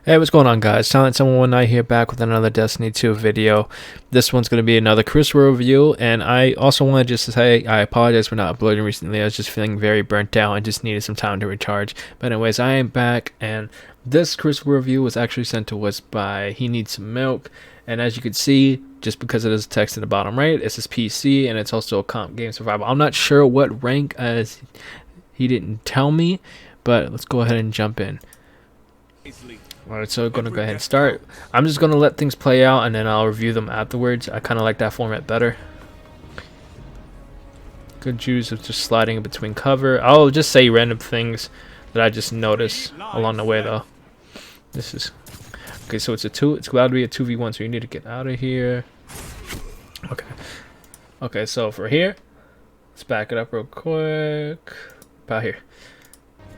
Hey, what's going on, guys? Silent Someone One Night here, back with another Destiny 2 video. This one's going to be another Crucible review, and I also want to just say I apologize for not uploading recently. I was just feeling very burnt out and just needed some time to recharge. But anyways, I am back, and this Crucible review was actually sent to us by He Needs Some Milk. And as you can see, just because it is text in the bottom right, it's his PC, and it's also a comp game survival. I'm not sure what rank, as he didn't tell me, but let's go ahead and jump in. Alright, so we're going to go ahead and start. I'm just going to let things play out and then I'll review them afterwards. I kind of like that format better. Good use of just sliding in between cover. I'll just say random things that I just noticed along the way though. This is... Okay, so it's allowed to be a 2v1, so you need to get out of here. Okay. Okay, so for here, let's back it up real quick. About here.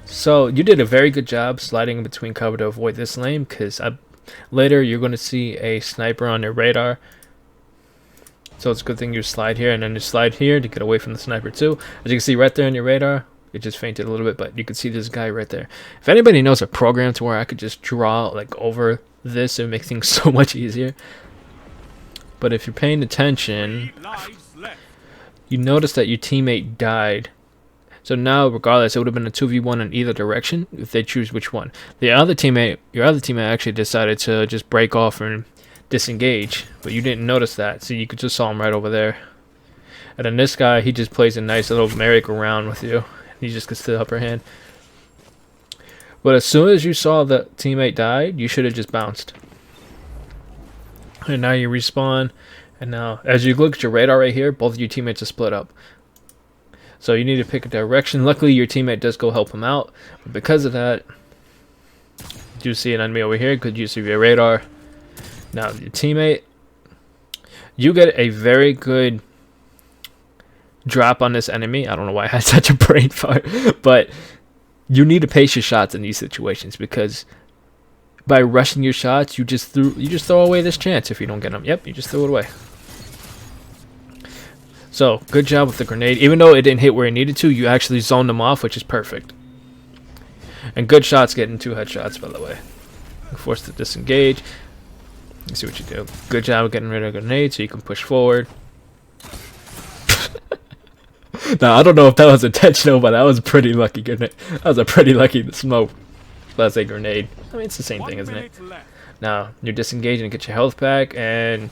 So you did a very good job sliding in between cover to avoid this lane, because later you're going to see a sniper on your radar. So it's a good thing you slide here and then you slide here to get away from the sniper too. As you can see right there on your radar, it just fainted a little bit, but you can see this guy right there. If anybody knows a program to where I could just draw like over this, it would make things so much easier. But if you're paying attention, you notice that your teammate died. So now, regardless, it would have been a 2v1 in either direction if they choose which one. Your other teammate actually decided to just break off and disengage, but you didn't notice that, so you could just saw him right over there. And then this guy, he just plays a nice little merry-go-round with you. He just gets the upper hand. But as soon as you saw the teammate died, you should have just bounced. And now you respawn, and now as you look at your radar right here, both of your teammates are split up. So you need to pick a direction. Luckily, your teammate does go help him out. But because of that, you do see an enemy over here. Good use of your radar. Now, your teammate, you get a very good drop on this enemy. I don't know why I had such a brain fart. But you need to pace your shots in these situations, because by rushing your shots, you just throw away this chance if you don't get them. Yep, you just throw it away. So, good job with the grenade. Even though it didn't hit where it needed to, you actually zoned them off, which is perfect. And good shots getting 2 headshots, by the way. You're forced to disengage. Let's see what you do. Good job of getting rid of the grenade so you can push forward. Now, I don't know if that was intentional, but that was a pretty lucky grenade. That was a pretty lucky smoke. That's a grenade. I mean, it's the same thing, isn't it? Now, you're disengaging to get your health back, and...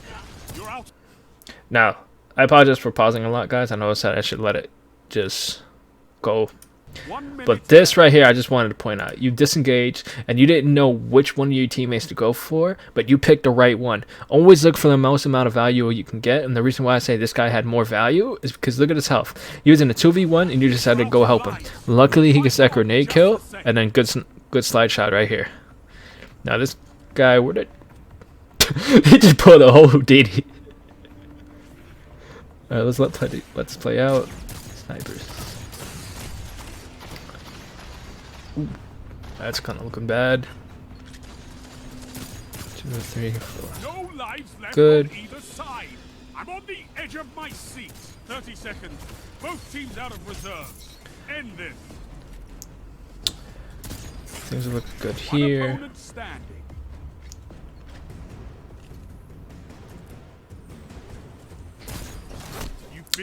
Now... I apologize for pausing a lot, guys. I know I said I should let it just go. But this right here, I just wanted to point out. You disengaged, and you didn't know which one of your teammates to go for, but you picked the right one. Always look for the most amount of value you can get, and the reason why I say this guy had more value is because look at his health. He was in a 2v1, and you decided to go help him. Luckily, he gets that grenade kill, and then good slide shot right here. Now, this guy, where did... he just pulled a whole Houdini. Alright, let's play out. Snipers. Ooh, that's kind of looking bad. 2, 3, 4. No lives left Good. On either side. I'm on the edge of my seat. 30 seconds. Both teams out of reserves. End this. Things look good here.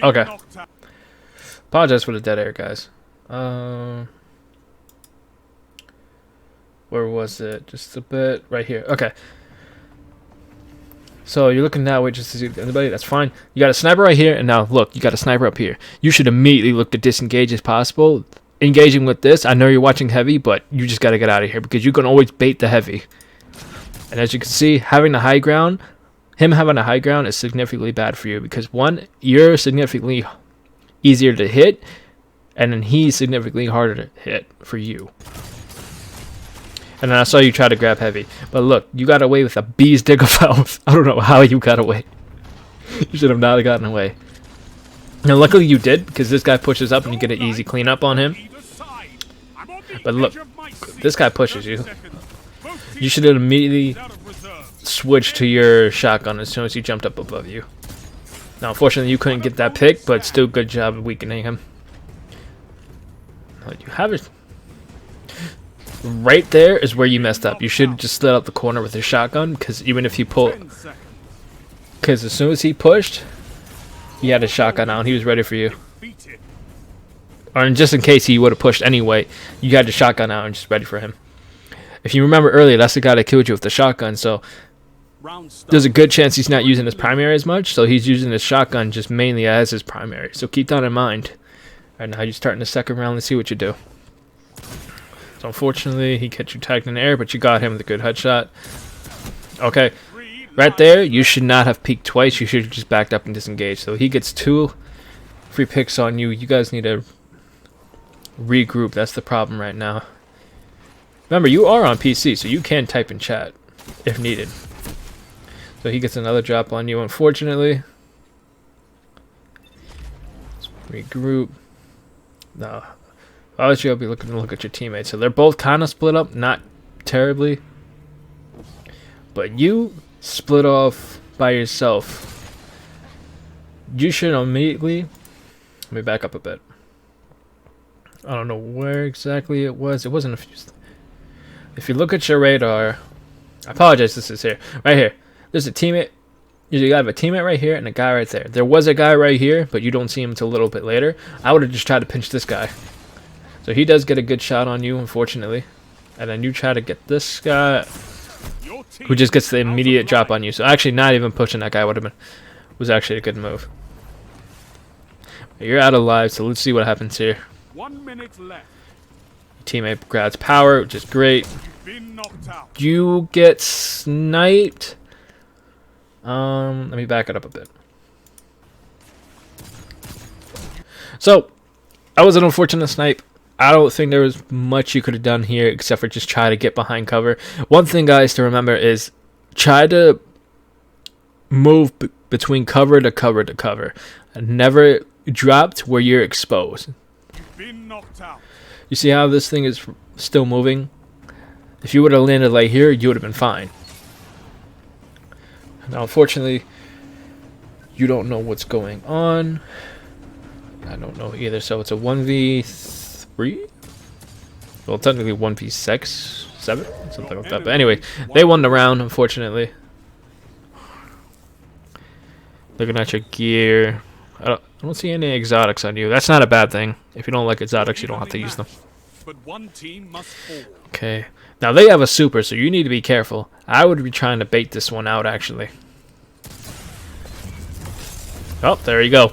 Okay. Apologize for the dead air, guys. Where was it? Just a bit right here. Okay. So you're looking that way just to see anybody. That's fine. You got a sniper right here, and now look, you got a sniper up here. You should immediately look to disengage as possible. Engaging with this, I know you're watching heavy, but you just got to get out of here because you can always bait the heavy. And as you can see, having the high ground. Him having a high ground is significantly bad for you because, one, you're significantly easier to hit, and then he's significantly harder to hit for you. And then I saw you try to grab heavy. But look, you got away with a bee's dick of health. I don't know how you got away. You should have not gotten away. Now, luckily you did, because this guy pushes up and you get an easy cleanup on him. But look, this guy pushes you. You should have immediately switch to your shotgun as soon as he jumped up above you. Now, unfortunately, you couldn't get that pick, but still good job of weakening him. You have it. Right there is where you messed up. You should have just slid out the corner with your shotgun, because even if he pulled, 10 seconds. because as soon as he pushed, he had his shotgun out and he was ready for you. Beat it. Or just in case he would have pushed anyway, you had the shotgun out and just ready for him. If you remember earlier, that's the guy that killed you with the shotgun, so Round start. there's a good chance he's not using his primary as much, so he's using his shotgun just mainly as his primary. So keep that in mind. Alright, now you start in the second round. Let's see what you do. So unfortunately, he kept you tagged in the air, but you got him with a good headshot. Okay, right there, you should not have peeked twice. You should have just backed up and disengaged. So he gets 2 free picks on you. You guys need to regroup. That's the problem right now. Remember, you are on PC, so you can type in chat if needed. So he gets another drop on you, unfortunately. Let's regroup. No. Obviously, I'll be looking to look at your teammates. So they're both kind of split up, not terribly. But you split off by yourself. You should immediately... Let me back up a bit. I don't know where exactly it was. It wasn't a few... If you look at your radar... I apologize, this is here. Right here. There's a teammate. You have a teammate right here and a guy right there. There was a guy right here, but you don't see him until a little bit later. I would have just tried to pinch this guy. So he does get a good shot on you, unfortunately. And then you try to get this guy, who just gets the immediate drop on you. So actually not even pushing that guy was actually a good move. You're out of lives, so let's see what happens here. 1 minute left. Teammate grabs power, which is great. Been knocked out. You get sniped. Let me back it up a bit. So, that was an unfortunate snipe. I don't think there was much you could have done here except for just try to get behind cover. One thing, guys, to remember is try to move between cover to cover to cover. Never dropped where you're exposed. Been knocked out. You see how this thing is still moving? If you would have landed like here, you would have been fine. Now, unfortunately, you don't know what's going on. I don't know either, so it's a 1v3? Well, technically 1v6, 7, something like that. But anyway, they won the round, unfortunately. Looking at your gear. I don't see any exotics on you. That's not a bad thing. If you don't like exotics, you don't have to use them. But one team must fall. Okay. Now, they have a super, so you need to be careful. I would be trying to bait this one out, actually. Oh, there you go.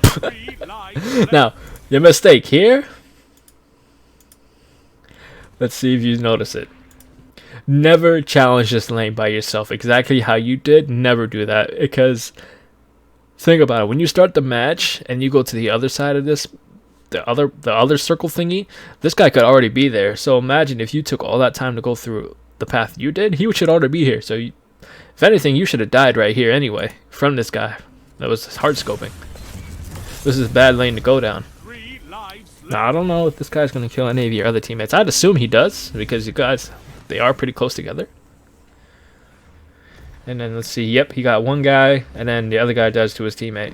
Now, your mistake here. Let's see if you notice it. Never challenge this lane by yourself. Exactly how you did. Never do that. Because, think about it. When you start the match and you go to the other side of this, the other circle thingy, this guy could already be there. So imagine if you took all that time to go through the path you did, he should already be here. So if anything, you should have died right here anyway from this guy. That was hard scoping. This is a bad lane to go down. Now, I don't know if this guy's going to kill any of your other teammates. I'd assume he does, because you guys, they are pretty close together. And then let's see, yep, he got one guy, and then the other guy does to his teammate.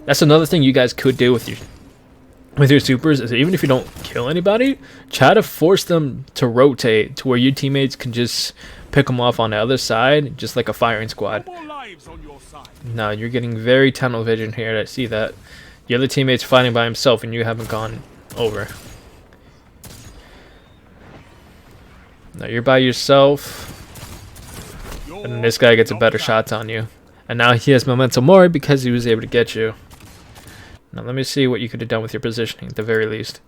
That's another thing you guys could do with your supers, is that even if you don't kill anybody, try to force them to rotate to where your teammates can just pick them off on the other side, just like a firing squad. Now, you're getting very tunnel vision here. I see that. The other teammate's fighting by himself and you haven't gone over. Now you're by yourself. And this guy gets a better shot on you. And now he has momentum more because he was able to get you. Now let me see what you could have done with your positioning at the very least.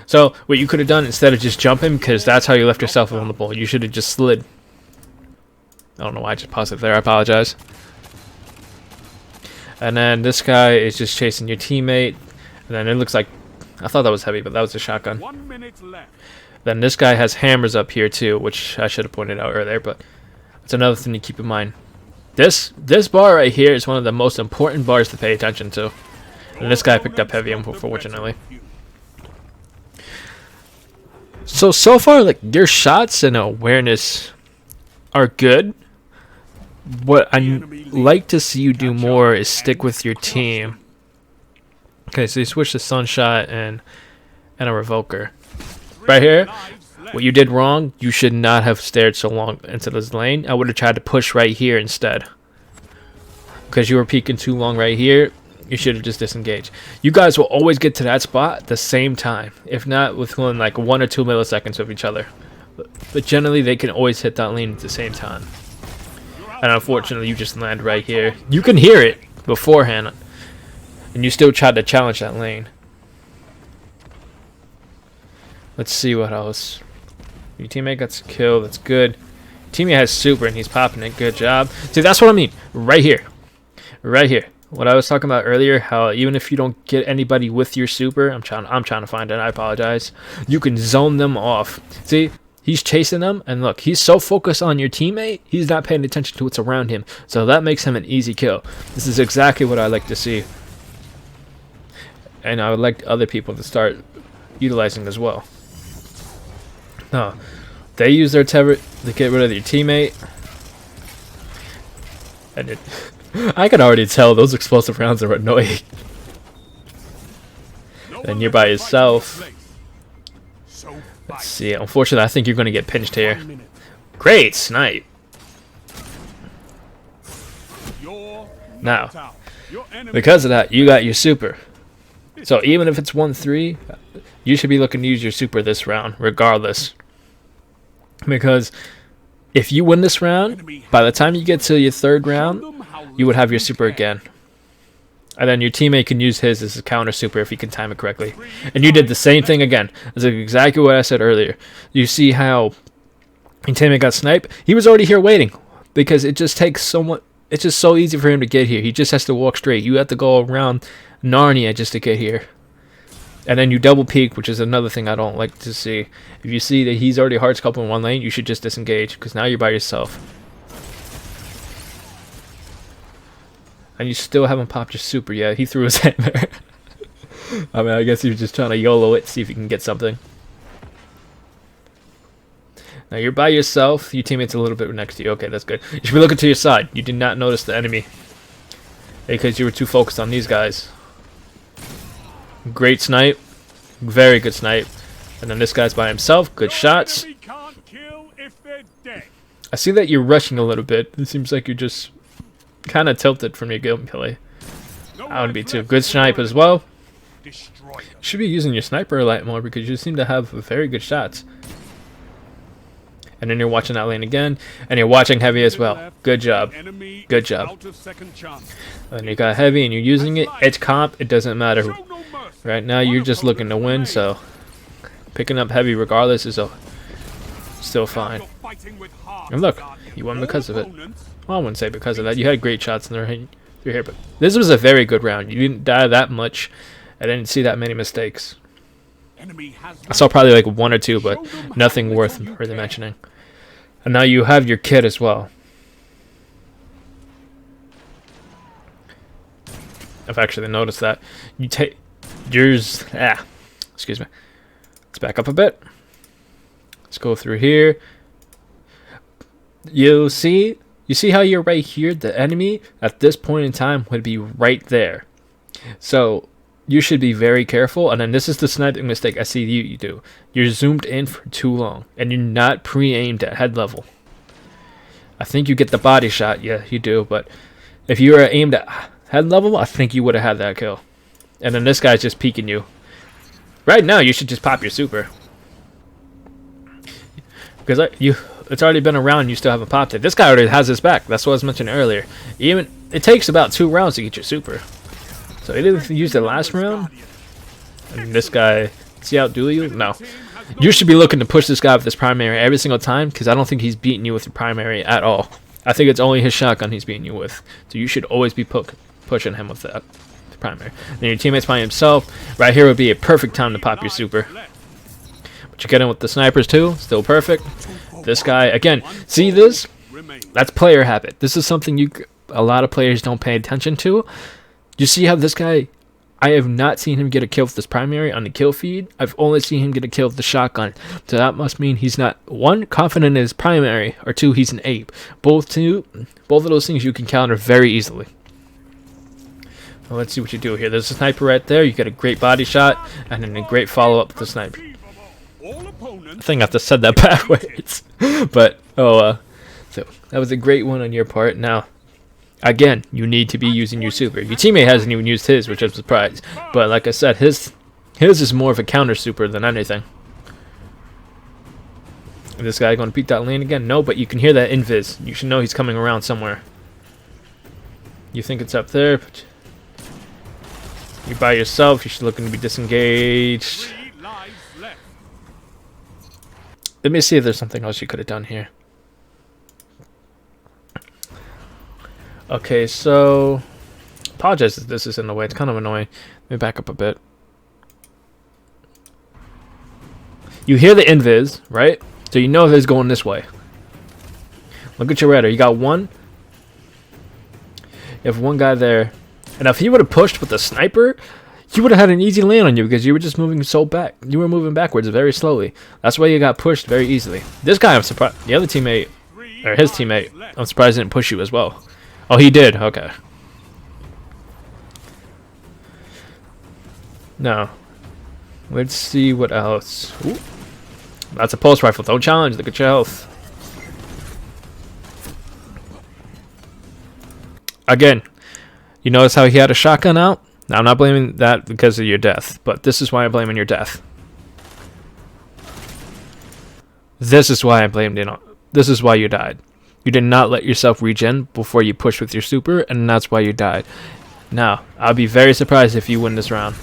So what you could have done instead of just jumping, because that's how you left yourself vulnerable, you should have just slid. I don't know why I just paused it there. I apologize. And then this guy is just chasing your teammate. And then it looks like... I thought that was heavy, but that was a shotgun. 1 minute left. Then this guy has hammers up here too, which I should have pointed out earlier, but it's another thing to keep in mind. This bar right here is one of the most important bars to pay attention to. And this guy picked up heavy, unfortunately. So far, like, your shots and awareness are good. What I'd like to see you do more is stick with your team. Okay, so you switch to Sunshot and and a Revoker. Right here, what you did wrong, you should not have stared so long into this lane. I would have tried to push right here instead. Because you were peeking too long right here, you should have just disengaged. You guys will always get to that spot at the same time, if not within like 1 or 2 milliseconds of each other. But generally, they can always hit that lane at the same time. And unfortunately, you just land right here. You can hear it beforehand, and you still tried to challenge that lane. Let's see what else. Your teammate got killed. That's good. Teammate has super, and he's popping it. Good job. See, that's what I mean. Right here. Right here. What I was talking about earlier, how even if you don't get anybody with your super, I'm trying to find it. I apologize. You can zone them off. See, he's chasing them, and look, he's so focused on your teammate, he's not paying attention to what's around him. So that makes him an easy kill. This is exactly what I like to see, and I would like other people to start utilizing as well. No, they use their turret to get rid of your teammate, and I can already tell those explosive rounds are annoying. And you're by yourself. Let's see. Unfortunately, I think you're going to get pinched here. Great snipe. Now, because of that, you got your super. So even if it's 1-3, you should be looking to use your super this round, regardless. Because if you win this round, by the time you get to your 3rd round, you would have your super again. And then your teammate can use his as a counter super if he can time it correctly. And you did the same thing again. That's exactly what I said earlier. You see how your teammate got sniped? He was already here waiting. Because it just takes so much. It's just so easy for him to get here. He just has to walk straight. You have to go around Narnia just to get here. And then you double peek, which is another thing I don't like to see. If you see that he's already hard scalping in one lane, you should just disengage. Because now you're by yourself. And you still haven't popped your super yet. He threw his hammer. I mean, I guess he was just trying to YOLO it, see if he can get something. Now you're by yourself. Your teammate's a little bit next to you. Okay, that's good. You should be looking to your side. You did not notice the enemy because you were too focused on these guys. Great snipe. Very good snipe. And then this guy's by himself. Good shots. I see that you're rushing a little bit. It seems like you're just kind of tilted from your gameplay. I would be too. Good snipe as well. You should be using your sniper a lot more because you seem to have very good shots. And then you're watching that lane again, and you're watching heavy as well. Good job. Good job. And you got heavy and you're using it. It's comp. It doesn't matter. Right now you're just looking to win, so picking up heavy regardless is still fine. And look, you won because of it. Well, I wouldn't say because of that. You had great shots in through here, but this was a very good round. You didn't die that much. I didn't see that many mistakes. I saw probably like 1 or 2, but nothing worth mentioning. And now you have your kit as well. I've actually noticed that. You take yours. Excuse me. Let's back up a bit. Let's go through here. You see how you're right here? The enemy at this point in time would be right there. So you should be very careful. And then this is the sniping mistake I see you do. You're zoomed in for too long. And you're not pre-aimed at head level. I think you get the body shot. Yeah, you do. But if you were aimed at head level, I think you would have had that kill. And then this guy's just peeking you. Right now, you should just pop your super. Because it's already been a round and you still haven't popped it. This guy already has his back. That's what I was mentioning earlier. It takes about 2 rounds to get your super. So he didn't use the last round. And this guy, does he outdo you? No. You should be looking to push this guy with his primary every single time, because I don't think he's beating you with your primary at all. I think it's only his shotgun he's beating you with. So you should always be pushing him with that primary. Then your teammate's by himself. Right here would be a perfect time to pop your super. But you get in with the snipers too. Still perfect. This guy, again, see this? That's player habit. This is something a lot of players don't pay attention to. You see how this guy, I have not seen him get a kill with this primary on the kill feed. I've only seen him get a kill with the shotgun. So that must mean he's not, 1, confident in his primary, or 2, he's an ape. Both of those things you can counter very easily. Well, let's see what you do here. There's a sniper right there. You get a great body shot, and then a great follow-up with the sniper. I think I have to said that backwards. But, so that was a great one on your part. Now, again, you need to be using your super. Your teammate hasn't even used his, which I'm surprised. But like I said, his is more of a counter super than anything. Is this guy going to beat that lane again? No, but you can hear that invis. You should know he's coming around somewhere. You think it's up there, but you're by yourself. You're looking to be disengaged. Let me see if there's something else you could have done here. Okay, so apologize if this is in the way. It's kind of annoying. Let me back up a bit. You hear the invis, right? So you know it's going this way. Look at your radar. You got one. You have one guy there. And if he would have pushed with the sniper, he would have had an easy land on you because you were just moving so back. You were moving backwards very slowly. That's why you got pushed very easily. This guy, I'm surprised. The other teammate, or his teammate, I'm surprised didn't push you as well. Oh, he did. Okay. Now, let's see what else. Ooh. That's a pulse rifle. Don't challenge. Look at your health. Again, you notice how he had a shotgun out? Now, I'm not blaming that because of your death, but this is why I'm blaming your death. This is why I blamed it on. This is why you died. You did not let yourself regen before you pushed with your super, and that's why you died. Now, I'll be very surprised if you win this round.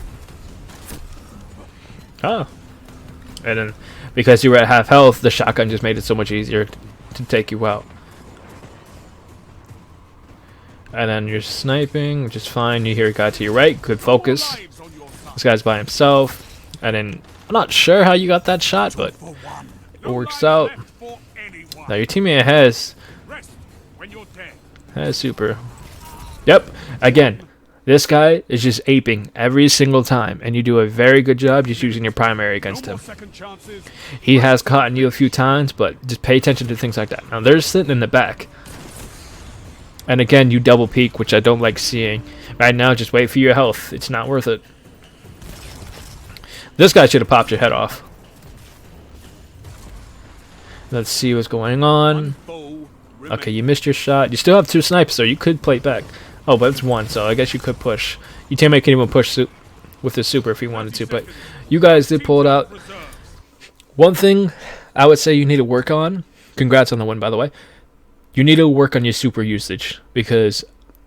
Oh. And then, because you were at half health, the shotgun just made it so much easier to take you out. And then you're sniping, which is fine. You hear a guy to your right. Good focus. This guy's by himself. And then, I'm not sure how you got that shot, but it works out. Now your teammate has super. Yep. Again, this guy is just aping every single time. And you do a very good job just using your primary against him. He has caught you a few times, but just pay attention to things like that. Now they're sitting in the back. And again, you double peek, which I don't like seeing. Right now, just wait for your health. It's not worth it. This guy should have popped your head off. Let's see what's going on. Okay, you missed your shot. You still have 2 snipes, so you could play back. Oh, but it's 1, so I guess you could push. Your teammate can even push with his super if he wanted to, but you guys did pull it out. One thing I would say you need to work on. Congrats on the win, by the way. You need to work on your super usage because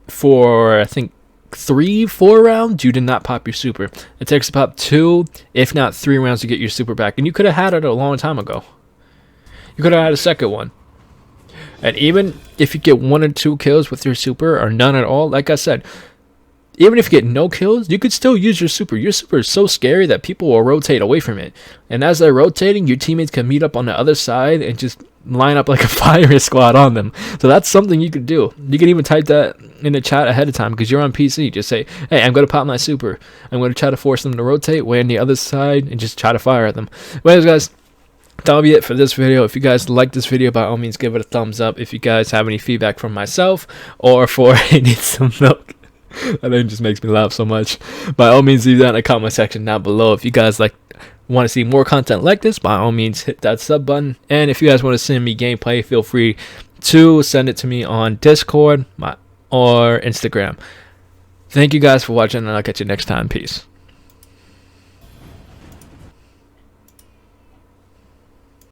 for I think 3-4 rounds you did not pop your super. It takes about 2 if not 3 rounds to get your super back, and you could have had it a long time ago. You could have had a second one. And even if you get 1 or 2 kills with your super or none at all, like I said, even if you get no kills, you could still use your super. Your super is so scary that people will rotate away from it. And as they're rotating, your teammates can meet up on the other side and just line up like a fire squad on them. So that's something you could do. You can even type that in the chat ahead of time because you're on PC. Just say, hey, I'm going to pop my super. I'm going to try to force them to rotate way on the other side and just try to fire at them. Anyways, guys, that'll be it for this video. If you guys like this video, by all means, give it a thumbs up. If you guys have any feedback from myself or for I need some milk, that thing just makes me laugh so much. By all means, leave that in the comment section down below. If you guys want to see more content like this, by all means, hit that sub button. And if you guys want to send me gameplay, feel free to send it to me on Discord or Instagram. Thank you guys for watching, and I'll catch you next time. Peace.